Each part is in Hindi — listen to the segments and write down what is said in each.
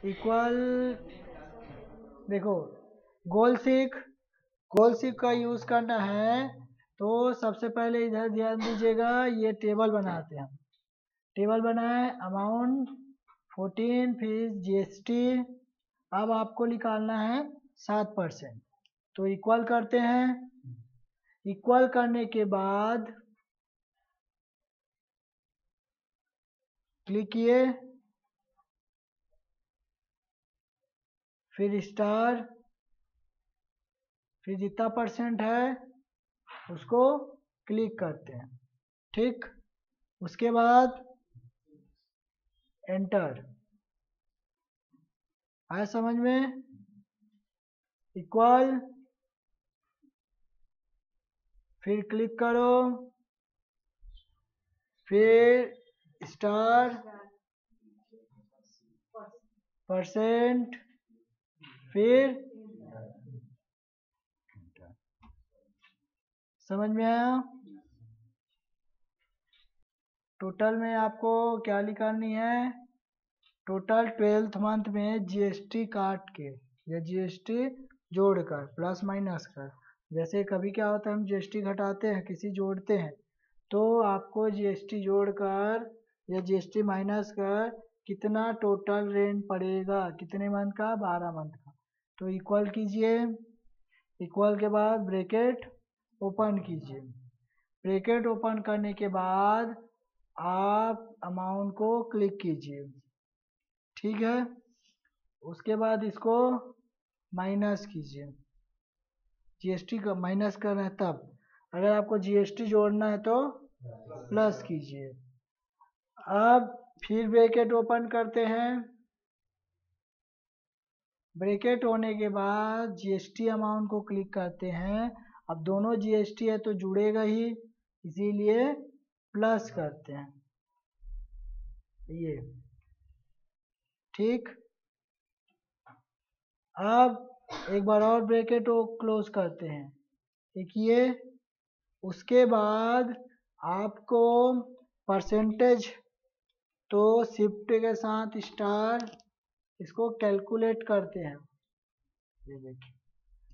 इक्वल, देखो गोल सीक का यूज करना है तो सबसे पहले इधर ध्यान दीजिएगा, ये टेबल बनाते हैं हम। टेबल बनाए, अमाउंट 14, फिर जीएसटी। अब आपको निकालना है 7%, तो इक्वल करते हैं। इक्वल करने के बाद क्लिक किए, फिर स्टार, फिर जितना परसेंट है उसको क्लिक करते हैं। ठीक, उसके बाद एंटर। आया समझ में? इक्वल, फिर क्लिक करो, फिर स्टार, परसेंट, फिर समझ में आया? टोटल में आपको क्या निकालनी है? टोटल 12th मंथ में जीएसटी काट के या जीएसटी जोड़कर प्लस माइनस कर। जैसे कभी क्या होता है, हम जीएसटी घटाते हैं, किसी जोड़ते हैं, तो आपको जीएसटी जोड़कर या जीएसटी माइनस कर कितना टोटल रेंट पड़ेगा, कितने मंथ का? 12 मंथ का। तो इक्वल कीजिए, इक्वल के बाद ब्रैकेट ओपन कीजिए। ब्रैकेट ओपन करने के बाद आप अमाउंट को क्लिक कीजिए। ठीक है, उसके बाद इसको माइनस कीजिए। जीएसटी का माइनस करना है तब, अगर आपको जीएसटी जोड़ना है तो प्लस कीजिए। अब फिर ब्रैकेट ओपन करते हैं। ब्रैकेट होने के बाद जीएसटी अमाउंट को क्लिक करते हैं। अब दोनों जीएसटी है तो जुड़ेगा ही, इसीलिए प्लस करते हैं ये। ठीक, अब एक बार और ब्रैकेट को क्लोज करते हैं। देखिए, उसके बाद आपको परसेंटेज, तो शिफ्ट के साथ स्टार, इसको कैलकुलेट करते हैं। ये देखिए,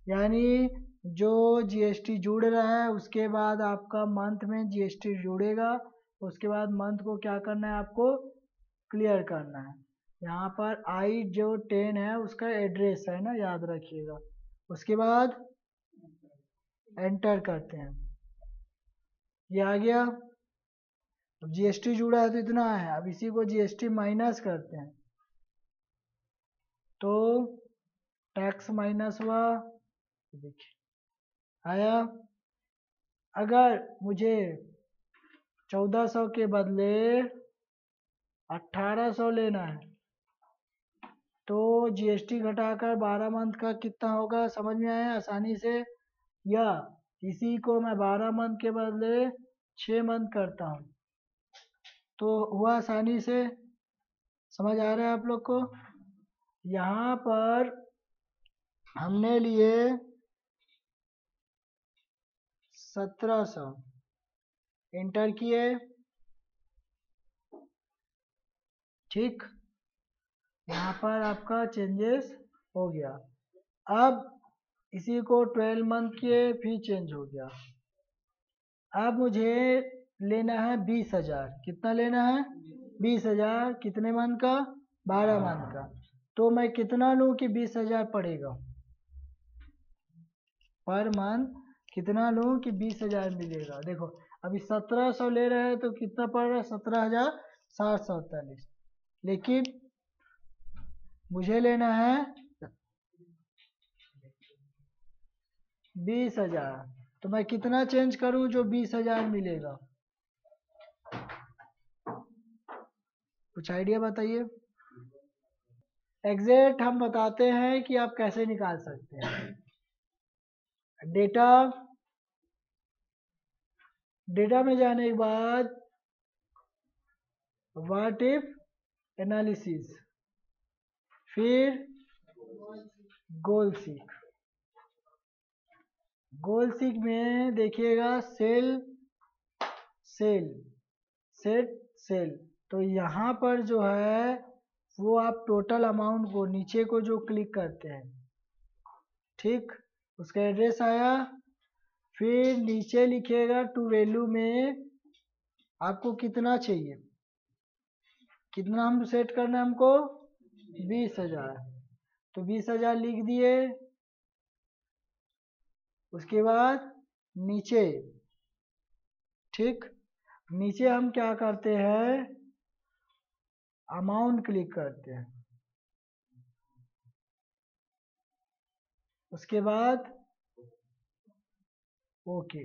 यानी जो जीएसटी जुड़ रहा है उसके बाद आपका मंथ में जीएसटी जुड़ेगा, उसके बाद मंथ को क्या करना है, आपको क्लियर करना है। यहाँ पर आई जो 10 है उसका एड्रेस है ना, याद रखिएगा। उसके बाद एंटर करते हैं, ये आ गया। अब जीएसटी जुड़ा है तो इतना है, अब इसी को जीएसटी माइनस करते हैं तो टैक्स माइनस हुआ, देखिए आया। अगर मुझे 1400 के बदले 1800 लेना है तो जीएसटी घटाकर 12 मंथ का कितना होगा, समझ में आया आसानी से? या इसी को मैं 12 मंथ के बदले 6 मंथ करता हूँ तो हुआ आसानी से। समझ आ रहा है आप लोग को? यहाँ पर हमने लिए 1700, एंटर किए। ठीक, यहाँ पर आपका चेंजेस हो गया। अब इसी को 12 मंथ किए, फिर चेंज हो गया। अब मुझे लेना है 20,000। कितना लेना है? 20,000। कितने मंथ का? 12 मंथ का। तो मैं कितना लूँ कि 20,000 पड़ेगा पर मंथ? कितना लूँ कि 20,000 मिलेगा? देखो, अभी 1700 ले रहे हैं तो कितना पड़ रहा है? 17,748। लेकिन मुझे लेना है 20,000, तो मैं कितना चेंज करूँ जो 20,000 मिलेगा? कुछ आइडिया बताइए। एग्जैक्ट हम बताते हैं कि आप कैसे निकाल सकते हैं। डेटा, डेटा में जाने के बाद व्हाट इफ एनालिसिस, फिर गोल सीक। गोल सीक में देखिएगा सेल, सेल, सेट, सेल। तो यहाँ पर जो है वो आप टोटल अमाउंट को नीचे को जो क्लिक करते हैं, ठीक, उसका एड्रेस आया, फिर नीचे लिखिएगा टू वैल्यू में आपको कितना चाहिए, कितना हम सेट करना है हमको, 20,000, तो 20,000 लिख दिए। उसके बाद नीचे, ठीक, नीचे हम क्या करते हैं, अमाउंट क्लिक करते हैं, उसके बाद ओके।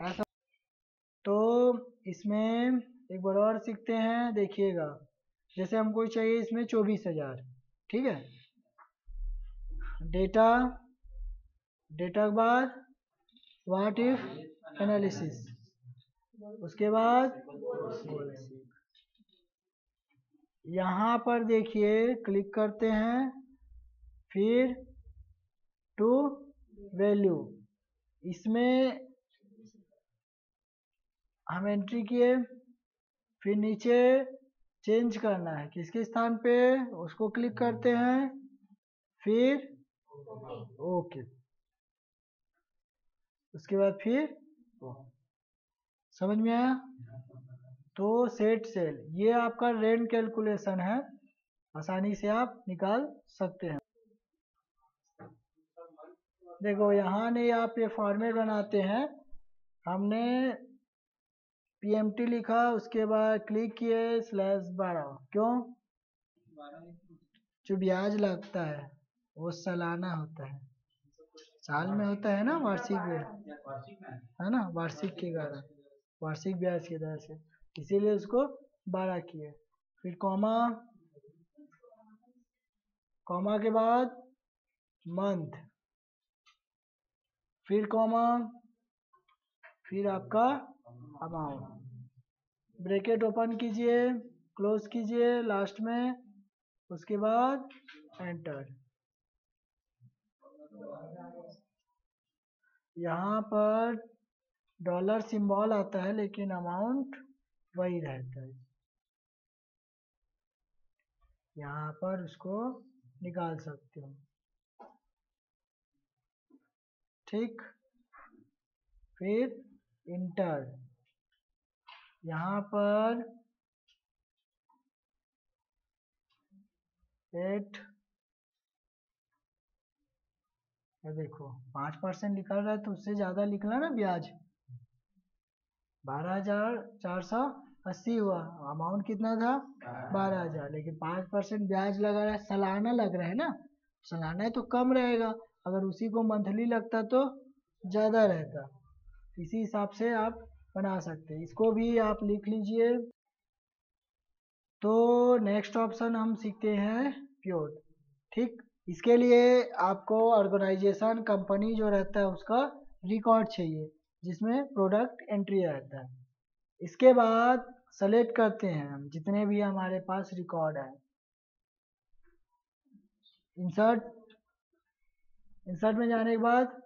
ऐसा, तो इसमें एक बार और सीखते हैं, देखिएगा, जैसे हमको चाहिए इसमें 24,000, ठीक है, डेटा, डेटा के बाद व्हाट इफ एनालिसिस, उसके बाद यहाँ पर देखिए क्लिक करते हैं, फिर टू वैल्यू, इसमें हम एंट्री किए, फिर नीचे चेंज करना है किसके स्थान पे, उसको क्लिक करते हैं, फिर ओके, उसके बाद फिर समझ में आया। तो सेट सेल ये आपका रेंट कैलकुलेशन है, आसानी से आप निकाल सकते हैं। देखो यहाँ नहीं, आप ये फॉर्मेट बनाते हैं, हमने PMT लिखा, उसके बाद क्लिक किए /12, क्यों, जो ब्याज लगता है वो सालाना होता है, साल में होता है ना वार्षिक ब्याज, है ना, वार्षिक के कारण, वार्षिक ब्याज की दर से, इसीलिए उसको 12 किए, फिर कॉमा, कॉमा के बाद मंथ, फिर कॉमा, फिर आपका अमाउंट, ब्रैकेट ओपन कीजिए, क्लोज कीजिए लास्ट में, उसके बाद एंटर। यहाँ पर डॉलर सिंबल आता है लेकिन अमाउंट वही रहता है, यहाँ पर उसको निकाल सकते हो, ठीक, फिर इंटर, यहाँ पर 8, देखो 5% निकल रहा है, तो उससे ज़्यादा निकला ना ब्याज, 12,480 हुआ, अमाउंट कितना था 12,000, लेकिन 5% ब्याज लगा रहा है, सालाना लग रहा है ना, सालाना है तो कम रहेगा, अगर उसी को मंथली लगता तो ज़्यादा रहता, इसी हिसाब से आप बना सकते हैं, इसको भी आप लिख लीजिए। तो नेक्स्ट ऑप्शन हम सीखते हैं प्योर, ठीक, इसके लिए आपको ऑर्गेनाइजेशन कंपनी जो रहता है उसका रिकॉर्ड चाहिए, जिसमें प्रोडक्ट एंट्री रहता है, इसके बाद सेलेक्ट करते हैं हम जितने भी हमारे पास रिकॉर्ड है, इंसर्ट, इंसर्ट में जाने के बाद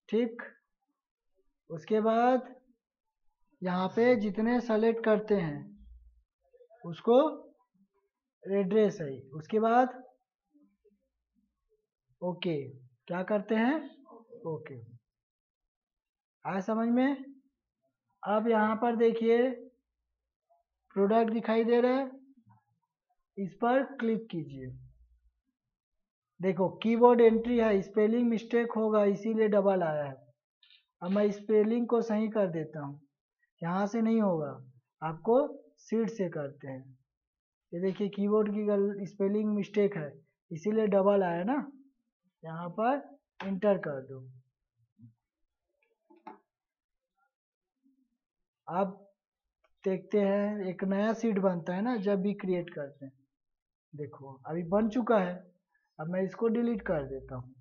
ठीक, उसके बाद यहाँ पे जितने सेलेक्ट करते हैं उसको एड्रेस है, उसके बाद ओके, क्या करते हैं, ओके, आया समझ में। अब यहाँ पर देखिए प्रोडक्ट दिखाई दे रहा है, इस पर क्लिक कीजिए, देखो कीबोर्ड एंट्री है, स्पेलिंग मिस्टेक होगा इसीलिए डबल आया है, अब मैं स्पेलिंग को सही कर देता हूँ, यहाँ से नहीं होगा, आपको सीट से करते हैं, ये देखिए कीबोर्ड की स्पेलिंग मिस्टेक है इसीलिए डबल आया ना, यहाँ पर इंटर कर दो। अब देखते हैं एक नया सीट बनता है ना जब भी क्रिएट करते हैं, देखो अभी बन चुका है, अब मैं इसको डिलीट कर देता हूँ,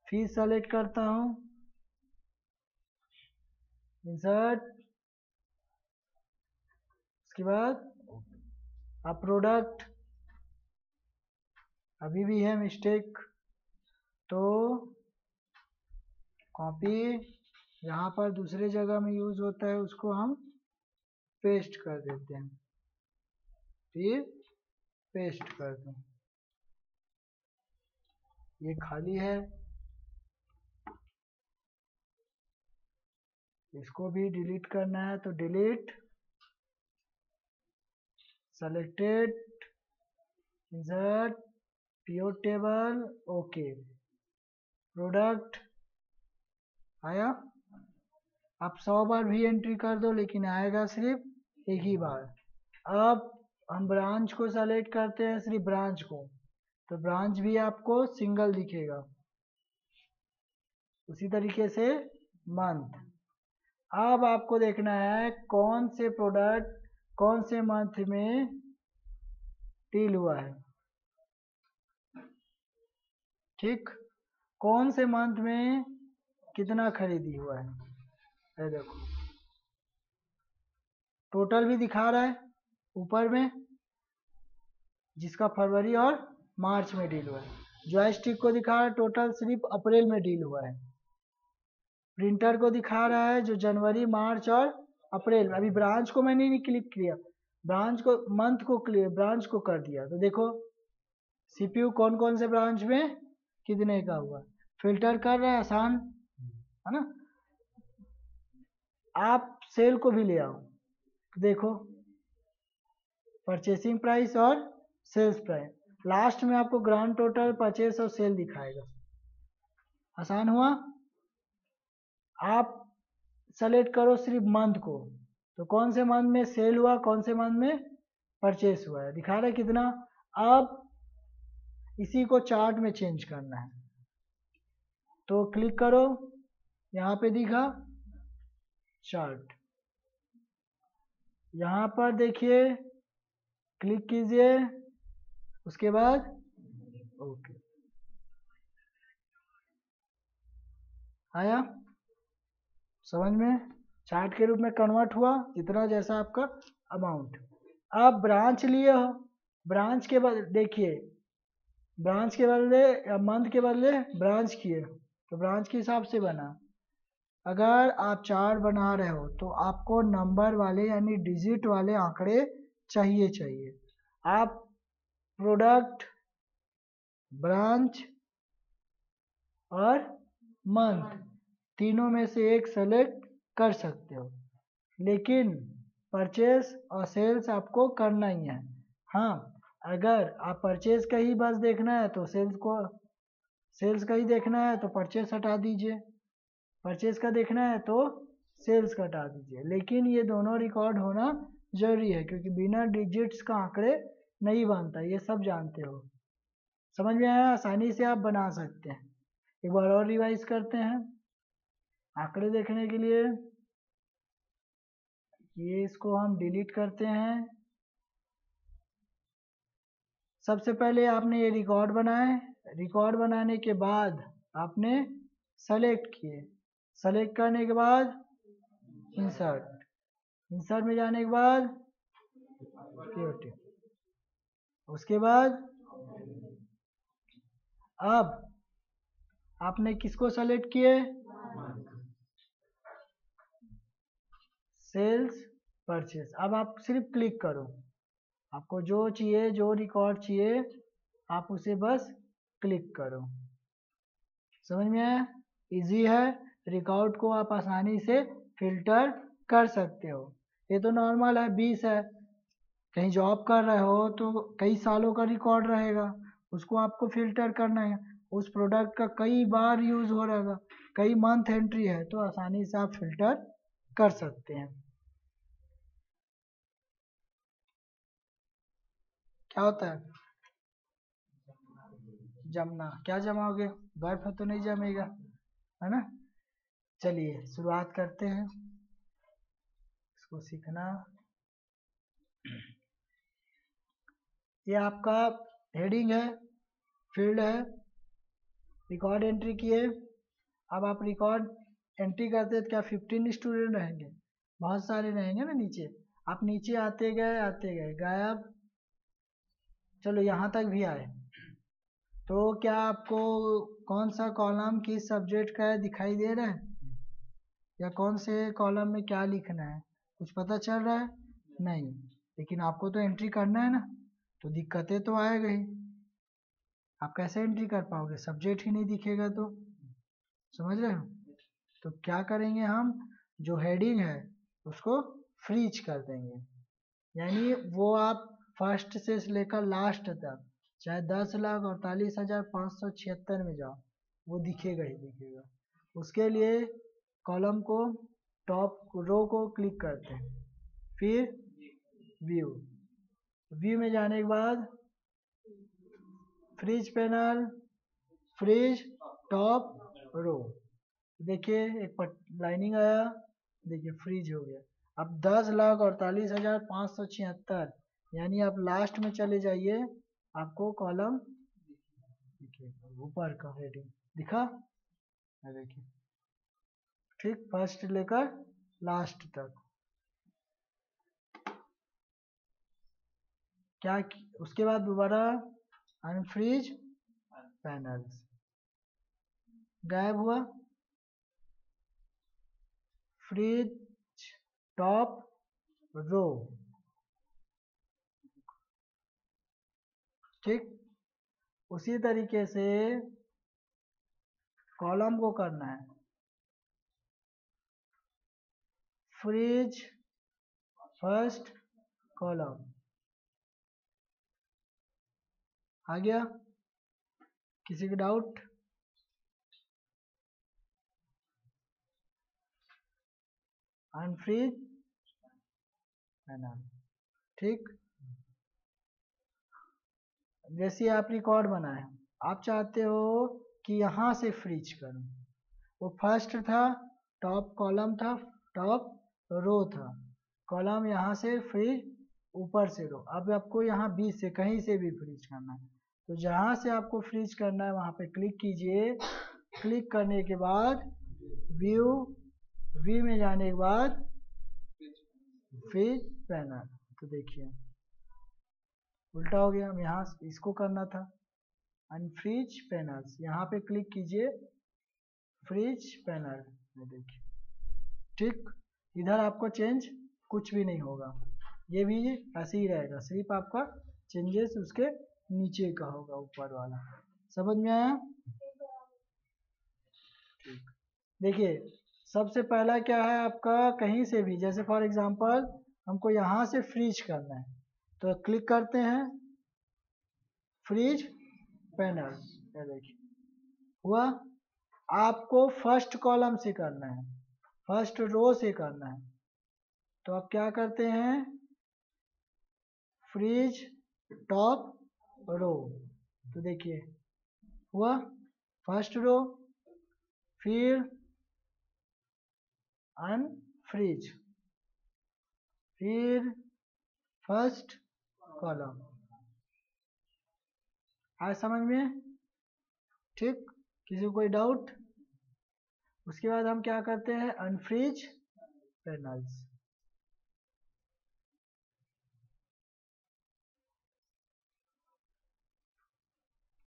फिर सेलेक्ट करता हूँ, इंसर्ट, उसके बाद अब प्रोडक्ट, अभी भी है मिस्टेक, तो कॉपी यहाँ पर दूसरे जगह में यूज होता है उसको हम पेस्ट कर देते हैं, फिर पेस्ट कर दूं, ये खाली है, इसको भी डिलीट करना है तो delete, selected, insert, pivot table, okay, product आया। आप 100 बार भी एंट्री कर दो लेकिन आएगा सिर्फ एक ही बार। अब हम ब्रांच को सेलेक्ट करते हैं, सिर्फ ब्रांच को, तो ब्रांच भी आपको सिंगल दिखेगा। उसी तरीके से मंथ, अब आपको देखना है कौन से प्रोडक्ट कौन से मंथ में डील हुआ है, ठीक, कौन से मंथ में कितना खरीदी हुआ है। ये देखो टोटल भी दिखा रहा है ऊपर में, जिसका फरवरी और मार्च में डील हुआ है। जॉयस्टिक को दिखा रहा है टोटल सिर्फ अप्रैल में डील हुआ है। प्रिंटर को दिखा रहा है जो जनवरी, मार्च और अप्रैल। अभी ब्रांच को मैंने नहीं क्लिक किया, ब्रांच को, मंथ को क्लिक, ब्रांच को कर दिया, तो देखो सीपीयू कौन कौन से ब्रांच में कितने का हुआ, फिल्टर कर रहा है, आसान है ना। आप सेल को भी ले आओ, देखो परचेसिंग प्राइस और सेल्स प्राइस, लास्ट में आपको ग्रांड टोटल, परचेस और सेल दिखाएगा। आसान हुआ। आप सेलेक्ट करो सिर्फ मंथ को, तो कौन से मंथ में सेल हुआ, कौन से मंथ में परचेस हुआ है, दिखा रहा है कितना। अब इसी को चार्ट में चेंज करना है, तो क्लिक करो, यहाँ पे दिखा चार्ट, यहाँ पर देखिए, क्लिक कीजिए, उसके बाद ओके, आया समझ में, चार्ट के रूप में कन्वर्ट हुआ, इतना जैसा आपका अमाउंट। अब ब्रांच लिए हो, ब्रांच के बदले देखिए, ब्रांच के बदले या मंथ के बदले ब्रांच किए, तो ब्रांच के हिसाब से बना। अगर आप चार्ट बना रहे हो तो आपको नंबर वाले यानी डिजिट वाले आंकड़े चाहिए। आप प्रोडक्ट, ब्रांच और मंथ तीनों में से एक सेलेक्ट कर सकते हो, लेकिन परचेस और सेल्स आपको करना ही है। हाँ, अगर आप परचेस का ही बस देखना है तो सेल्स का ही देखना है तो परचेस हटा दीजिए, परचेस का देखना है तो सेल्स का हटा दीजिए, लेकिन ये दोनों रिकॉर्ड होना जरूरी है, क्योंकि बिना डिजिट्स का आंकड़े नहीं बनता, ये सब जानते हो। समझ में आया, आसानी से आप बना सकते हैं। एक बार और रिवाइज करते हैं आंकड़े देखने के लिए। ये इसको हम डिलीट करते हैं। सबसे पहले आपने ये रिकॉर्ड बनाए, रिकॉर्ड बनाने के बाद आपने सेलेक्ट किए, सेलेक्ट करने के बाद इंसर्ट, इंसर्ट में जाने के बाद POT, उसके बाद अब आपने किसको सेलेक्ट किए, सेल्स, परचेस। अब आप सिर्फ क्लिक करो, आपको जो चाहिए, जो रिकॉर्ड चाहिए, आप उसे बस क्लिक करो। समझ में आया, इजी है, रिकॉर्ड को आप आसानी से फिल्टर कर सकते हो। ये तो नॉर्मल है, 20 है, कहीं जॉब कर रहे हो तो कई सालों का रिकॉर्ड रहेगा, उसको आपको फिल्टर करना है, उस प्रोडक्ट का कई बार यूज हो रहेगा, कई मंथ एंट्री है, तो आसानी से आप फिल्टर कर सकते हैं। क्या होता है, जमना, क्या जमाओगे, बर्फ है तो नहीं जमेगा, है ना। चलिए शुरुआत करते हैं इसको सीखना। ये आपका हेडिंग है, फील्ड है, रिकॉर्ड एंट्री किए। अब आप रिकॉर्ड एंट्री करते हैं तो क्या 15 स्टूडेंट रहेंगे, बहुत सारे रहेंगे ना नीचे, आप नीचे आते गए गायब, चलो यहाँ तक भी आए, तो क्या आपको कौन सा कॉलम किस सब्जेक्ट का है दिखाई दे रहा है, या कौन से कॉलम में क्या लिखना है कुछ पता चल रहा है? नहीं। लेकिन आपको तो एंट्री करना है ना, तो दिक्कतें तो आएगा ही। आप कैसे एंट्री कर पाओगे, सब्जेक्ट ही नहीं दिखेगा तो। समझ रहे हो? तो क्या करेंगे हम, जो हेडिंग है उसको फ्रीज कर देंगे, यानी वो आप फर्स्ट से लेकर लास्ट तक चाहे 10,48,576 में जाओ, वो दिखेगा ही दिखेगा। उसके लिए कॉलम को टॉप रो को क्लिक करते हैं, फिर व्यू, व्यू में जाने के बाद freeze panel, freeze top row, देखिए एक लाइनिंग आया, देखिए फ्रीज हो गया। अब 10,48,576, यानी आप लास्ट में चले जाइए, आपको कॉलम देखिए ऊपर का हेडिंग दिखा, देखिए ठीक फर्स्ट लेकर लास्ट तक। क्या उसके बाद दोबारा अनफ्रीज पैनल्स, गायब हुआ, फ्रीज टॉप रो, ठीक। उसी तरीके से कॉलम को करना है, फ्रीज फर्स्ट कॉलम, आ गया? किसी का डाउट? अनफ्रीज पैनल, ठीक। जैसे आप रिकॉर्ड बनाए, आप चाहते हो कि यहाँ से फ्रीज करूँ, वो फर्स्ट था, टॉप कॉलम था, टॉप रो था, कॉलम यहाँ से फ्रीज, ऊपर से रो। अब आपको यहाँ बीच से कहीं से भी फ्रीज करना है, तो जहाँ से आपको फ्रीज करना है वहाँ पे क्लिक कीजिए। क्लिक करने के बाद व्यू, व्यू में जाने के बाद फ्रीज पैनल, तो देखिए उल्टा हो गया, हम यहाँ इसको करना था अनफ्रीज पैनल्स, यहाँ पे क्लिक कीजिए फ्रीज पैनल में, देखिए ठीक। इधर आपको चेंज कुछ भी नहीं होगा, ये भी ऐसे ही रहेगा, सिर्फ आपका चेंजेस उसके नीचे का होगा, ऊपर वाला। समझ में आया? ठीक। देखिए सबसे पहला क्या है आपका, कहीं से भी, जैसे फॉर एग्जांपल हमको यहाँ से फ्रीज करना है, तो क्लिक करते हैं फ्रीज पैनल, ये देखिए हुआ। आपको फर्स्ट कॉलम से करना है, फर्स्ट रो से करना है, तो आप क्या करते हैं, फ्रीज टॉप रो, तो देखिए हुआ फर्स्ट रो, फिर अनफ्रीज, फिर फर्स्ट कॉलम। आया समझ में? ठीक। किसी को कोई डाउट? उसके बाद हम क्या करते हैं, अनफ्रीज पैनल्स,